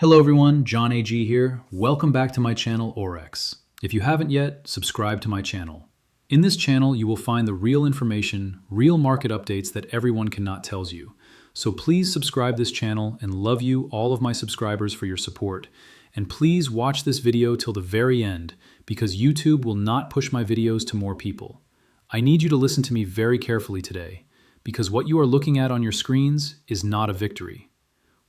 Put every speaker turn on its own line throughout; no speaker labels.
Hello everyone, John AG here. Welcome back to my channel Aurex. If you haven't yet, subscribe to my channel. In this channel, you will find the real information, real market updates that everyone cannot tell you. So please subscribe this channel and love you, all of my subscribers, for your support. And please watch this video till the very end because YouTube will not push my videos to more people. I need you to listen to me very carefully today because what you are looking at on your screens is not a victory.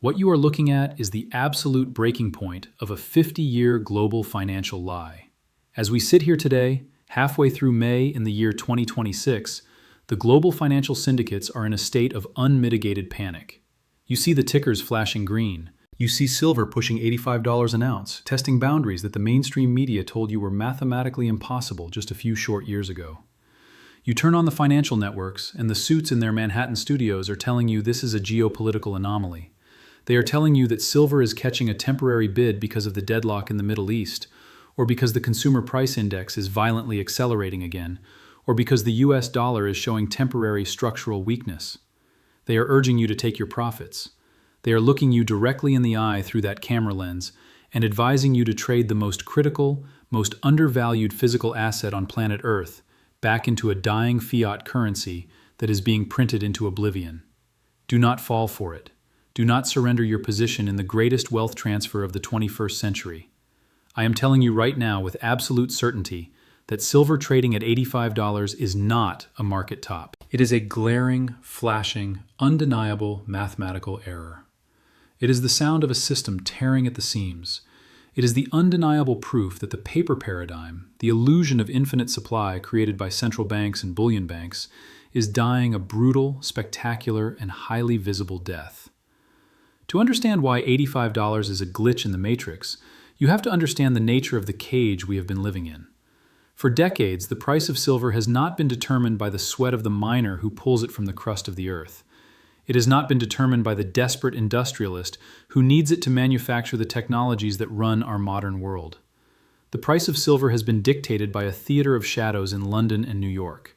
What you are looking at is the absolute breaking point of a 50-year global financial lie. As we sit here today, halfway through May in the year 2026, the global financial syndicates are in a state of unmitigated panic. You see the tickers flashing green. You see silver pushing $85 an ounce, testing boundaries that the mainstream media told you were mathematically impossible just a few short years ago. You turn on the financial networks, and the suits in their Manhattan studios are telling you this is a geopolitical anomaly. They are telling you that silver is catching a temporary bid because of the deadlock in the Middle East, or because the consumer price index is violently accelerating again, or because the US dollar is showing temporary structural weakness. They are urging you to take your profits. They are looking you directly in the eye through that camera lens and advising you to trade the most critical, most undervalued physical asset on planet Earth back into a dying fiat currency that is being printed into oblivion. Do not fall for it. Do not surrender your position in the greatest wealth transfer of the 21st century. I am telling you right now with absolute certainty that silver trading at $85 is not a market top. It is a glaring, flashing, undeniable mathematical error. It is the sound of a system tearing at the seams. It is the undeniable proof that the paper paradigm, the illusion of infinite supply created by central banks and bullion banks, is dying a brutal, spectacular, and highly visible death. To understand why $85 is a glitch in the matrix, you have to understand the nature of the cage we have been living in. For decades, the price of silver has not been determined by the sweat of the miner who pulls it from the crust of the earth. It has not been determined by the desperate industrialist who needs it to manufacture the technologies that run our modern world. The price of silver has been dictated by a theater of shadows in London and New York.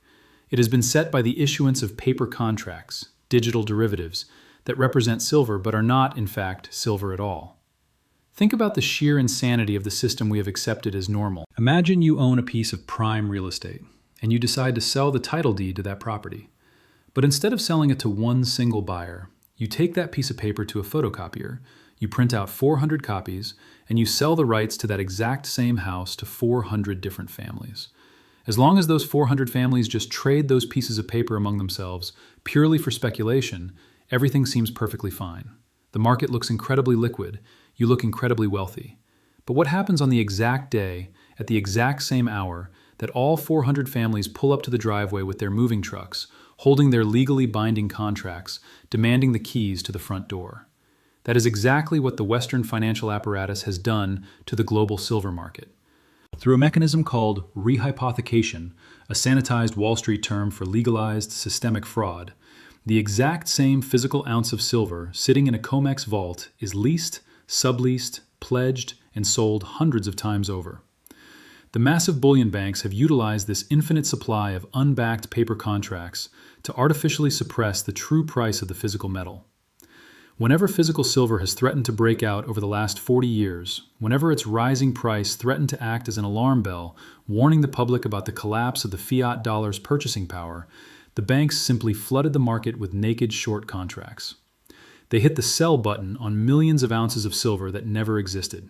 It has been set by the issuance of paper contracts, digital derivatives, that represent silver but are not, in fact, silver at all. Think about the sheer insanity of the system we have accepted as normal. Imagine you own a piece of prime real estate, and you decide to sell the title deed to that property. But instead of selling it to one single buyer, you take that piece of paper to a photocopier, you print out 400 copies, and you sell the rights to that exact same house to 400 different families. As long as those 400 families just trade those pieces of paper among themselves, purely for speculation, everything seems perfectly fine. The market looks incredibly liquid. You look incredibly wealthy. But what happens on the exact day, at the exact same hour, that all 400 families pull up to the driveway with their moving trucks, holding their legally binding contracts, demanding the keys to the front door? That is exactly what the Western financial apparatus has done to the global silver market. Through a mechanism called rehypothecation, a sanitized Wall Street term for legalized systemic fraud, the exact same physical ounce of silver sitting in a COMEX vault is leased, subleased, pledged, and sold hundreds of times over. The massive bullion banks have utilized this infinite supply of unbacked paper contracts to artificially suppress the true price of the physical metal. Whenever physical silver has threatened to break out over the last 40 years, whenever its rising price threatened to act as an alarm bell, warning the public about the collapse of the fiat dollar's purchasing power, the banks simply flooded the market with naked short contracts. They hit the sell button on millions of ounces of silver that never existed.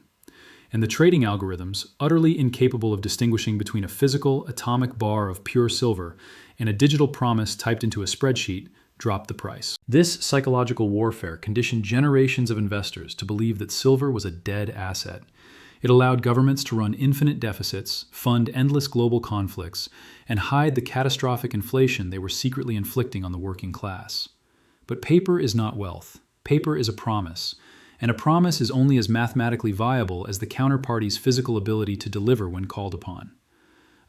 And the trading algorithms, utterly incapable of distinguishing between a physical atomic bar of pure silver and a digital promise typed into a spreadsheet, dropped the price. This psychological warfare conditioned generations of investors to believe that silver was a dead asset. It allowed governments to run infinite deficits, fund endless global conflicts, and hide the catastrophic inflation they were secretly inflicting on the working class. But paper is not wealth. Paper is a promise, and a promise is only as mathematically viable as the counterparty's physical ability to deliver when called upon.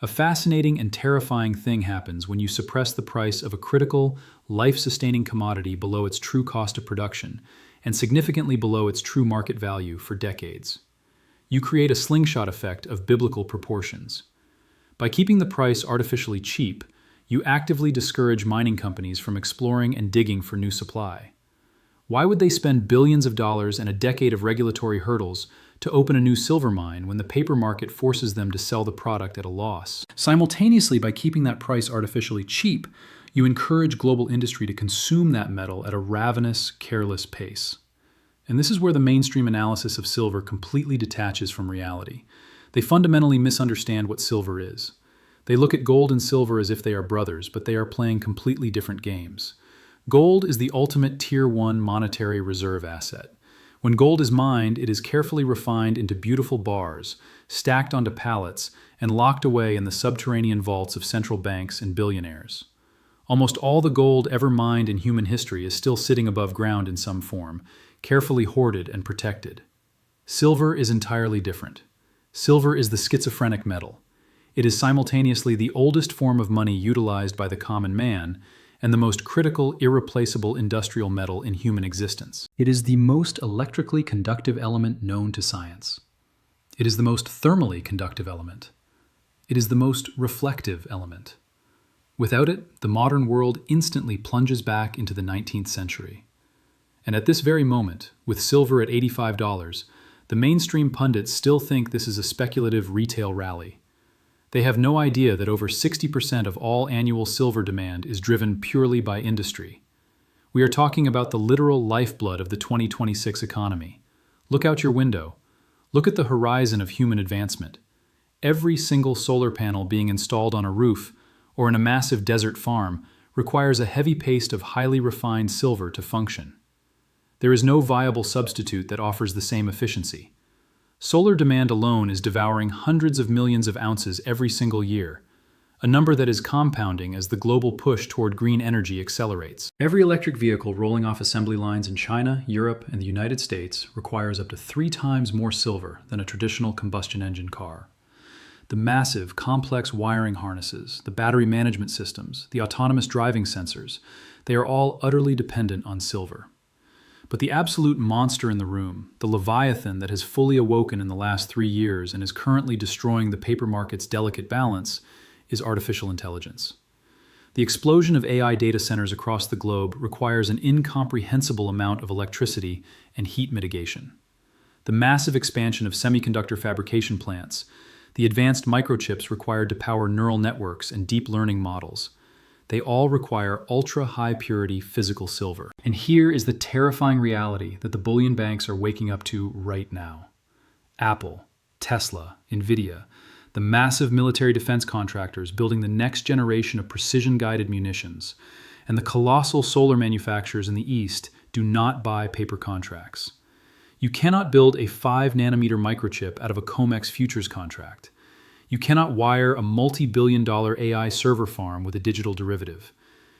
A fascinating and terrifying thing happens when you suppress the price of a critical, life-sustaining commodity below its true cost of production and significantly below its true market value for decades. You create a slingshot effect of biblical proportions. By keeping the price artificially cheap, you actively discourage mining companies from exploring and digging for new supply. Why would they spend billions of dollars and a decade of regulatory hurdles to open a new silver mine when the paper market forces them to sell the product at a loss? Simultaneously, by keeping that price artificially cheap, you encourage global industry to consume that metal at a ravenous, careless pace. And this is where the mainstream analysis of silver completely detaches from reality. They fundamentally misunderstand what silver is. They look at gold and silver as if they are brothers, but they are playing completely different games. Gold is the ultimate Tier 1 monetary reserve asset. When gold is mined, it is carefully refined into beautiful bars, stacked onto pallets, and locked away in the subterranean vaults of central banks and billionaires. Almost all the gold ever mined in human history is still sitting above ground in some form, carefully hoarded and protected. Silver is entirely different. Silver is the schizophrenic metal. It is simultaneously the oldest form of money utilized by the common man and the most critical, irreplaceable industrial metal in human existence. It is the most electrically conductive element known to science. It is the most thermally conductive element. It is the most reflective element. Without it, the modern world instantly plunges back into the 19th century. And at this very moment, with silver at $85, the mainstream pundits still think this is a speculative retail rally. They have no idea that over 60% of all annual silver demand is driven purely by industry. We are talking about the literal lifeblood of the 2026 economy. Look out your window. Look at the horizon of human advancement. Every single solar panel being installed on a roof or in a massive desert farm requires a heavy paste of highly refined silver to function. There is no viable substitute that offers the same efficiency. Solar demand alone is devouring hundreds of millions of ounces every single year, a number that is compounding as the global push toward green energy accelerates. Every electric vehicle rolling off assembly lines in China, Europe, and the United States requires up to 3 times more silver than a traditional combustion engine car. The massive, complex wiring harnesses, the battery management systems, the autonomous driving sensors, they are all utterly dependent on silver. But the absolute monster in the room, the leviathan that has fully awoken in the last 3 years and is currently destroying the paper market's delicate balance, is artificial intelligence. The explosion of AI data centers across the globe requires an incomprehensible amount of electricity and heat mitigation. The massive expansion of semiconductor fabrication plants, the advanced microchips required to power neural networks and deep learning models, they all require ultra-high purity physical silver. And here is the terrifying reality that the bullion banks are waking up to right now. Apple, Tesla, Nvidia, the massive military defense contractors building the next generation of precision-guided munitions, and the colossal solar manufacturers in the East do not buy paper contracts. You cannot build a 5-nanometer microchip out of a COMEX futures contract. You cannot wire a multi-billion-dollar AI server farm with a digital derivative.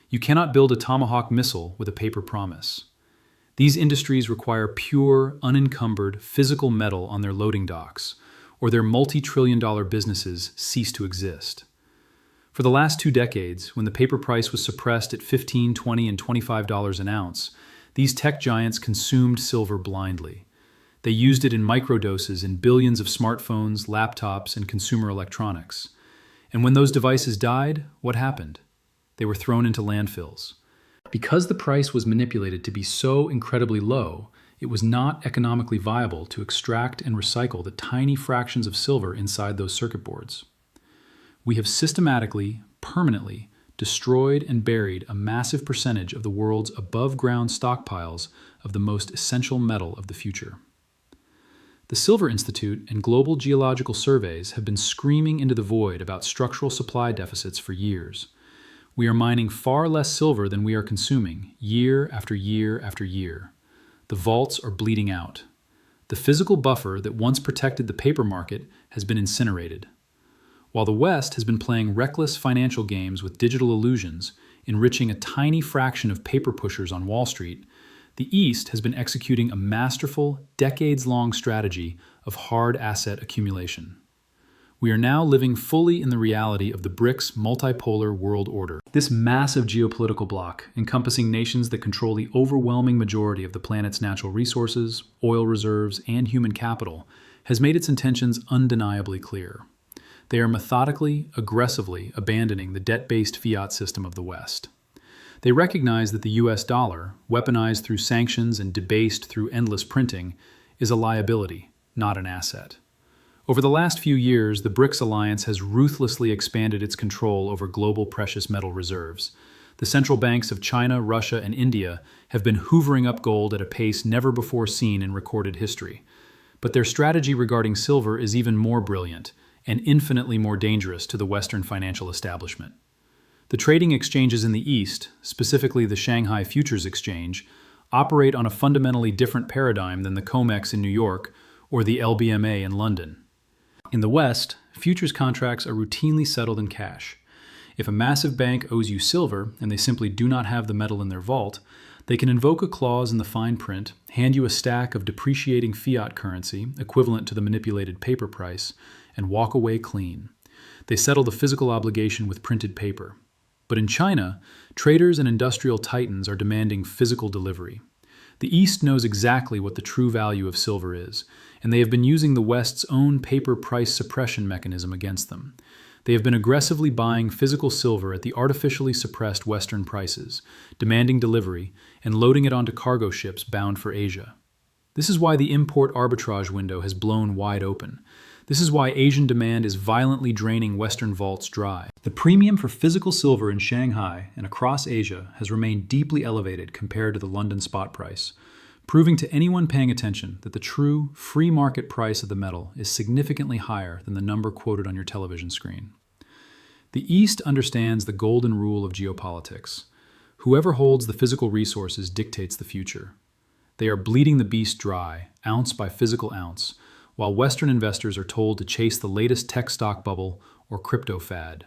You cannot build a Tomahawk missile with a paper promise. These industries require pure, unencumbered, physical metal on their loading docks, or their multi-trillion-dollar businesses cease to exist. For the last 2 decades, when the paper price was suppressed at $15, $20, and $25 an ounce, these tech giants consumed silver blindly. They used it in microdoses in billions of smartphones, laptops, and consumer electronics. And when those devices died, what happened? They were thrown into landfills. Because the price was manipulated to be so incredibly low, it was not economically viable to extract and recycle the tiny fractions of silver inside those circuit boards. We have systematically, permanently, destroyed and buried a massive percentage of the world's above-ground stockpiles of the most essential metal of the future. The Silver Institute and global geological surveys have been screaming into the void about structural supply deficits for years. We are mining far less silver than we are consuming, year after year after year. The vaults are bleeding out. The physical buffer that once protected the paper market has been incinerated. While the West has been playing reckless financial games with digital illusions, enriching a tiny fraction of paper pushers on Wall Street, the East has been executing a masterful, decades-long strategy of hard asset accumulation. We are now living fully in the reality of the BRICS multipolar world order. This massive geopolitical bloc, encompassing nations that control the overwhelming majority of the planet's natural resources, oil reserves, and human capital, has made its intentions undeniably clear. They are methodically, aggressively abandoning the debt-based fiat system of the West. They recognize that the US dollar, weaponized through sanctions and debased through endless printing, is a liability, not an asset. Over the last few years, the BRICS alliance has ruthlessly expanded its control over global precious metal reserves. The central banks of China, Russia, and India have been hoovering up gold at a pace never before seen in recorded history. But their strategy regarding silver is even more brilliant and infinitely more dangerous to the Western financial establishment. The trading exchanges in the East, specifically the Shanghai Futures Exchange, operate on a fundamentally different paradigm than the COMEX in New York or the LBMA in London. In the West, futures contracts are routinely settled in cash. If a massive bank owes you silver and they simply do not have the metal in their vault, they can invoke a clause in the fine print, hand you a stack of depreciating fiat currency equivalent to the manipulated paper price, and walk away clean. They settle the physical obligation with printed paper. But in China, traders and industrial titans are demanding physical delivery. The East knows exactly what the true value of silver is, and they have been using the West's own paper price suppression mechanism against them. They have been aggressively buying physical silver at the artificially suppressed Western prices, demanding delivery, and loading it onto cargo ships bound for Asia. This is why the import arbitrage window has blown wide open. This is why Asian demand is violently draining Western vaults dry. The premium for physical silver in Shanghai and across Asia has remained deeply elevated compared to the London spot price, proving to anyone paying attention that the true, free market price of the metal is significantly higher than the number quoted on your television screen. The East understands the golden rule of geopolitics. Whoever holds the physical resources dictates the future. They are bleeding the beast dry, ounce by physical ounce, while Western investors are told to chase the latest tech stock bubble or crypto fad.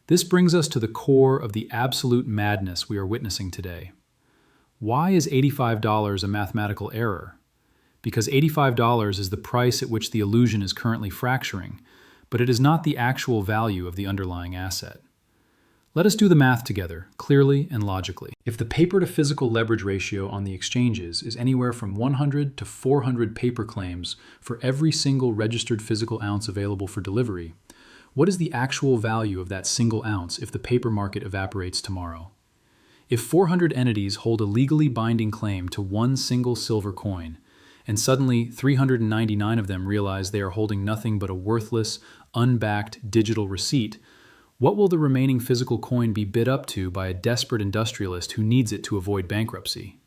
This brings us to the core of the absolute madness we are witnessing today. Why is $85 a mathematical error? Because $85 is the price at which the illusion is currently fracturing, but it is not the actual value of the underlying asset. Let us do the math together, clearly and logically. If the paper-to-physical leverage ratio on the exchanges is anywhere from 100 to 400 paper claims for every single registered physical ounce available for delivery, what is the actual value of that single ounce if the paper market evaporates tomorrow? If 400 entities hold a legally binding claim to one single silver coin, and suddenly 399 of them realize they are holding nothing but a worthless, unbacked digital receipt, what will the remaining physical coin be bid up to by a desperate industrialist who needs it to avoid bankruptcy?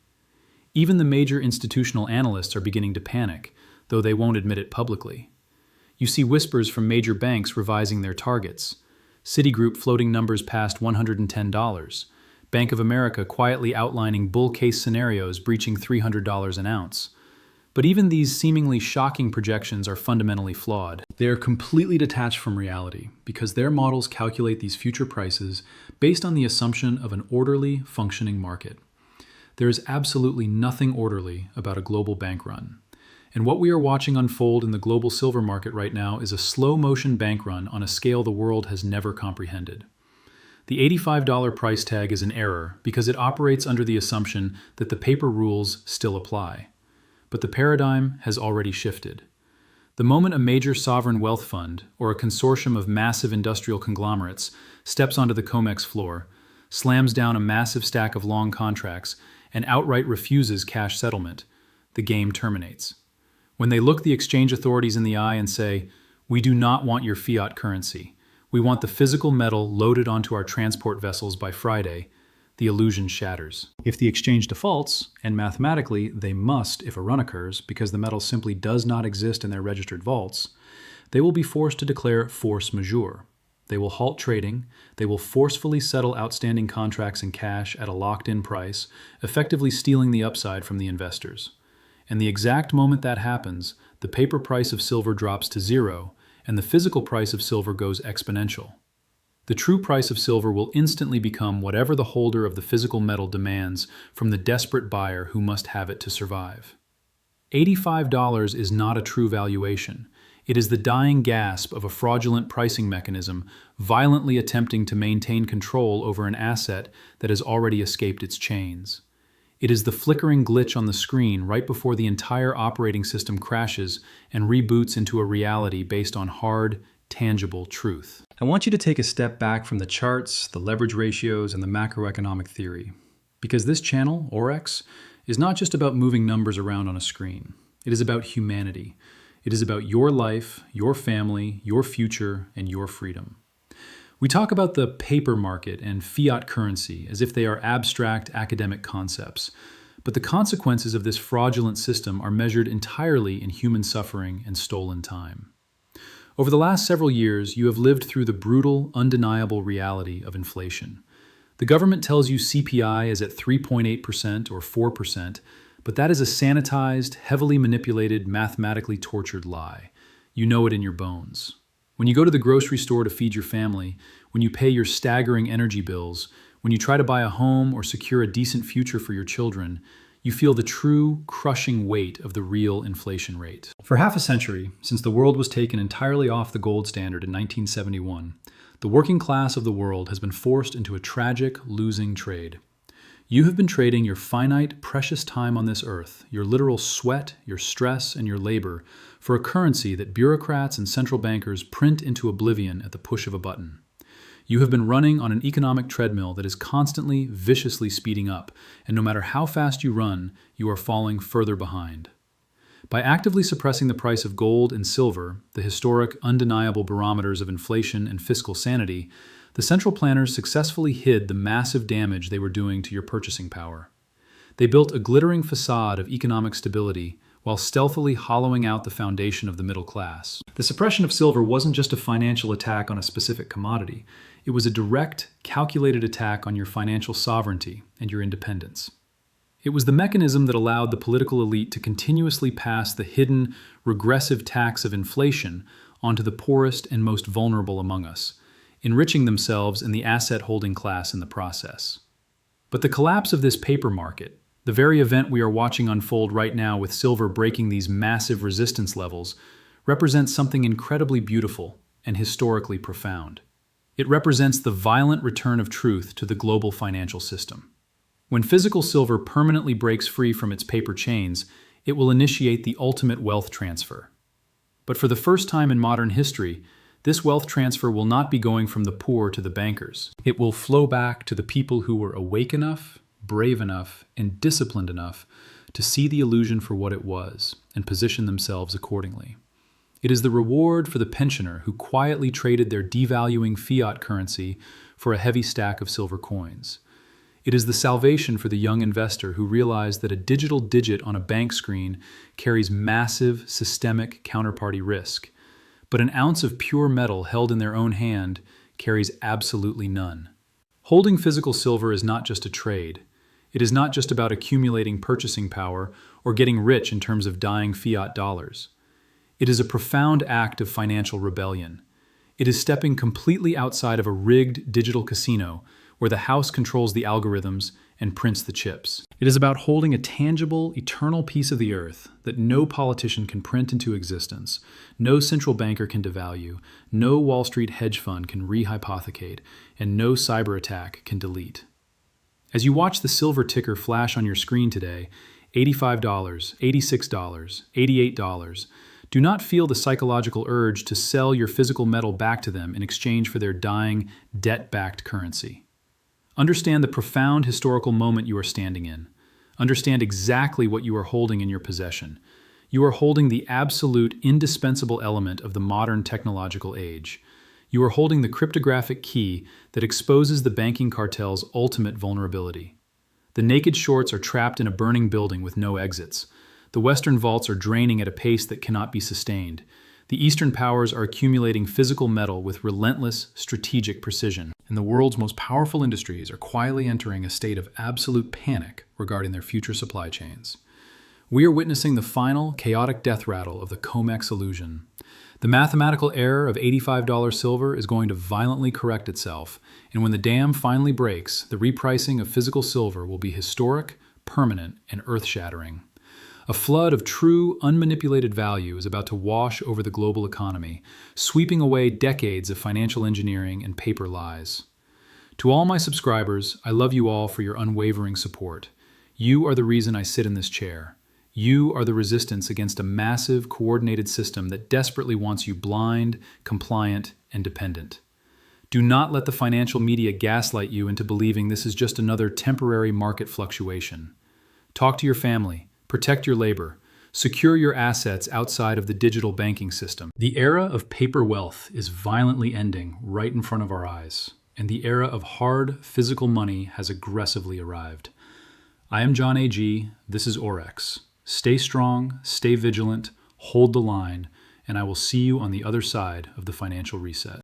Even the major institutional analysts are beginning to panic, though they won't admit it publicly. You see whispers from major banks revising their targets, Citigroup floating numbers past $110, Bank of America quietly outlining bull case scenarios breaching $300 an ounce. But even these seemingly shocking projections are fundamentally flawed. They are completely detached from reality because their models calculate these future prices based on the assumption of an orderly, functioning market. There is absolutely nothing orderly about a global bank run. And what we are watching unfold in the global silver market right now is a slow-motion bank run on a scale the world has never comprehended. The $85 price tag is an error because it operates under the assumption that the paper rules still apply. But the paradigm has already shifted. The moment a major sovereign wealth fund or a consortium of massive industrial conglomerates steps onto the COMEX floor, slams down a massive stack of long contracts, and outright refuses cash settlement, the game terminates. When they look the exchange authorities in the eye and say, "We do not want your fiat currency. We want the physical metal loaded onto our transport vessels by Friday," the illusion shatters. If the exchange defaults, and mathematically they must if a run occurs because the metal simply does not exist in their registered vaults, they will be forced to declare force majeure. They will halt trading, they will forcefully settle outstanding contracts in cash at a locked-in price, effectively stealing the upside from the investors. And the exact moment that happens, the paper price of silver drops to zero, and the physical price of silver goes exponential. The true price of silver will instantly become whatever the holder of the physical metal demands from the desperate buyer who must have it to survive. $85 is not a true valuation. It is the dying gasp of a fraudulent pricing mechanism violently attempting to maintain control over an asset that has already escaped its chains. It is the flickering glitch on the screen right before the entire operating system crashes and reboots into a reality based on hard, tangible truth. I want you to take a step back from the charts, the leverage ratios, and the macroeconomic theory. Because this channel, Aurex, is not just about moving numbers around on a screen. It is about humanity. It is about your life, your family, your future, and your freedom. We talk about the paper market and fiat currency as if they are abstract academic concepts, but the consequences of this fraudulent system are measured entirely in human suffering and stolen time. Over the last several years, you have lived through the brutal, undeniable reality of inflation. The government tells you CPI is at 3.8% or 4%, but that is a sanitized, heavily manipulated, mathematically tortured lie. You know it in your bones. When you go to the grocery store to feed your family, when you pay your staggering energy bills, when you try to buy a home or secure a decent future for your children, you feel the true, crushing weight of the real inflation rate. For half a century, since the world was taken entirely off the gold standard in 1971, the working class of the world has been forced into a tragic, losing trade. You have been trading your finite, precious time on this earth, your literal sweat, your stress, and your labor, for a currency that bureaucrats and central bankers print into oblivion at the push of a button. You have been running on an economic treadmill that is constantly, viciously speeding up, and no matter how fast you run, you are falling further behind. By actively suppressing the price of gold and silver, the historic, undeniable barometers of inflation and fiscal sanity, the central planners successfully hid the massive damage they were doing to your purchasing power. They built a glittering facade of economic stability while stealthily hollowing out the foundation of the middle class. The suppression of silver wasn't just a financial attack on a specific commodity. It was a direct, calculated attack on your financial sovereignty and your independence. It was the mechanism that allowed the political elite to continuously pass the hidden, regressive tax of inflation onto the poorest and most vulnerable among us, enriching themselves and the asset-holding class in the process. But the collapse of this paper market, the very event we are watching unfold right now with silver breaking these massive resistance levels, represents something incredibly beautiful and historically profound. It represents the violent return of truth to the global financial system. When physical silver permanently breaks free from its paper chains, it will initiate the ultimate wealth transfer. But for the first time in modern history, this wealth transfer will not be going from the poor to the bankers. It will flow back to the people who were awake enough, brave enough, and disciplined enough to see the illusion for what it was and position themselves accordingly. It is the reward for the pensioner who quietly traded their devaluing fiat currency for a heavy stack of silver coins. It is the salvation for the young investor who realized that a digital digit on a bank screen carries massive, systemic counterparty risk, but an ounce of pure metal held in their own hand carries absolutely none. Holding physical silver is not just a trade. It is not just about accumulating purchasing power or getting rich in terms of dying fiat dollars. It is a profound act of financial rebellion. It is stepping completely outside of a rigged digital casino where the house controls the algorithms and prints the chips. It is about holding a tangible, eternal piece of the earth that no politician can print into existence, no central banker can devalue, no Wall Street hedge fund can rehypothecate, and no cyber attack can delete. As you watch the silver ticker flash on your screen today, $85, $86, $88, do not feel the psychological urge to sell your physical metal back to them in exchange for their dying, debt-backed currency. Understand the profound historical moment you are standing in. Understand exactly what you are holding in your possession. You are holding the absolute, indispensable element of the modern technological age. You are holding the cryptographic key that exposes the banking cartel's ultimate vulnerability. The naked shorts are trapped in a burning building with no exits. The Western vaults are draining at a pace that cannot be sustained. The Eastern powers are accumulating physical metal with relentless, strategic precision. And the world's most powerful industries are quietly entering a state of absolute panic regarding their future supply chains. We are witnessing the final, chaotic death rattle of the COMEX illusion. The mathematical error of $85 silver is going to violently correct itself, and when the dam finally breaks, the repricing of physical silver will be historic, permanent, and earth-shattering. A flood of true, unmanipulated value is about to wash over the global economy, sweeping away decades of financial engineering and paper lies. To all my subscribers, I love you all for your unwavering support. You are the reason I sit in this chair. You are the resistance against a massive, coordinated system that desperately wants you blind, compliant, and dependent. Do not let the financial media gaslight you into believing this is just another temporary market fluctuation. Talk to your family, protect your labor, secure your assets outside of the digital banking system. The era of paper wealth is violently ending right in front of our eyes, and the era of hard, physical money has aggressively arrived. I am John A.G., this is Aurex. Stay strong, stay vigilant, hold the line, and I will see you on the other side of the financial reset.